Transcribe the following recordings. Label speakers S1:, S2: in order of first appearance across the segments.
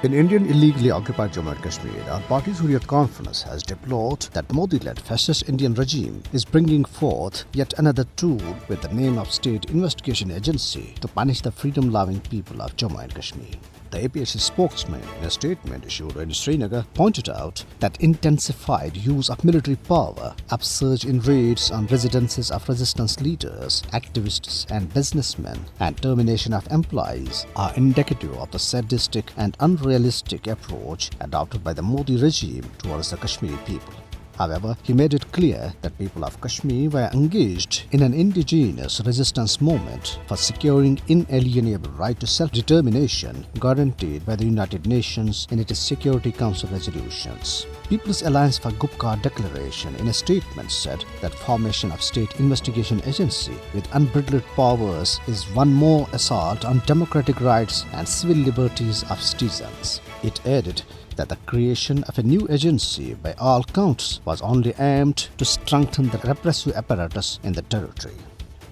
S1: In Indian illegally occupied Jammu and Kashmir, our party's Hurriyat Conference has deplored that Modi-led fascist Indian regime is bringing forth yet another tool with the name of State Investigation Agency to punish the freedom-loving people of Jammu and Kashmir. The APHC spokesman, in a statement issued in Srinagar, pointed out that intensified use of military power, upsurge in raids on residences of resistance leaders, activists and businessmen, and termination of employees are indicative of the sadistic and unrealistic approach adopted by the Modi regime towards the Kashmiri people. However, he made it clear that people of Kashmir were engaged in an indigenous resistance movement for securing inalienable right to self-determination guaranteed by the United Nations in its Security Council resolutions. People's Alliance for Gupkar Declaration in a statement said that formation of State Investigation Agency with unbridled powers is one more assault on democratic rights and civil liberties of citizens. It added that the creation of a new agency by all counts was only aimed to strengthen the repressive apparatus in the territory.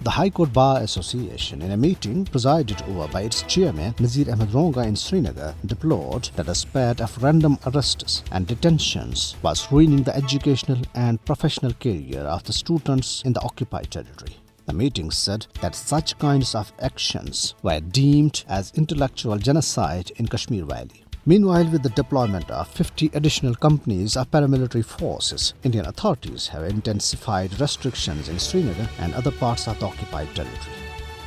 S1: The High Court Bar Association, in a meeting presided over by its chairman Nazir Ahmed Ronga in Srinagar, deplored that a spate of random arrests and detentions was ruining the educational and professional career of the students in the occupied territory. The meeting said that such kinds of actions were deemed as intellectual genocide in Kashmir Valley. Meanwhile, with the deployment of 50 additional companies of paramilitary forces, Indian authorities have intensified restrictions in Srinagar and other parts of the occupied territory.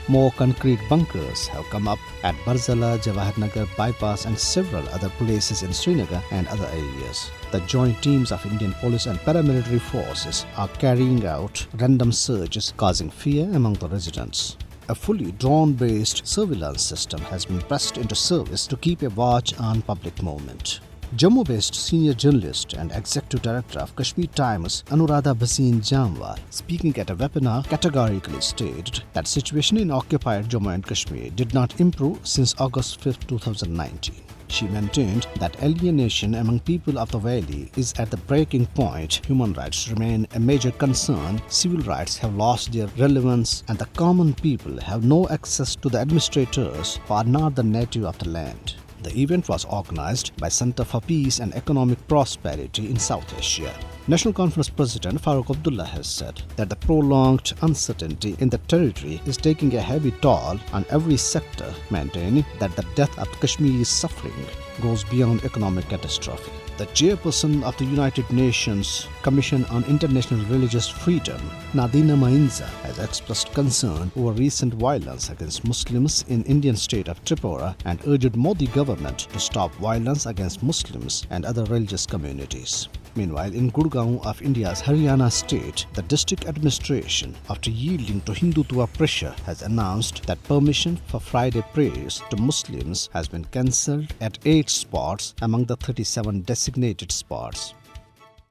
S1: More concrete bunkers have come up at Barzala, Jawaharnagar bypass and several other places in Srinagar and other areas. The joint teams of Indian police and paramilitary forces are carrying out random searches, causing fear among the residents. A fully drone-based surveillance system has been pressed into service to keep a watch on public movement. Jammu-based senior journalist and executive director of Kashmir Times, Anuradha Bhasin Jamwal, speaking at a webinar, categorically stated that situation in occupied Jammu and Kashmir did not improve since August 5, 2019. She maintained that alienation among people of the valley is at the breaking point. Human rights remain a major concern, civil rights have lost their relevance, and the common people have no access to the administrators who are not the native of the land. The event was organized by Center for Peace and Economic Prosperity in South Asia. National Conference President Farooq Abdullah has said that the prolonged uncertainty in the territory is taking a heavy toll on every sector, maintaining that the death of Kashmir's suffering goes beyond economic catastrophe. The chairperson of the United Nations Commission on International Religious Freedom, Nadina Mainza, has expressed concern over recent violence against Muslims in Indian state of Tripura and urged Modi government to stop violence against Muslims and other religious communities. Meanwhile, in Gurgaon of India's Haryana state, the district administration, after yielding to Hindutva pressure, has announced that permission for Friday prayers to Muslims has been cancelled at 8 spots among the 37 designated spots.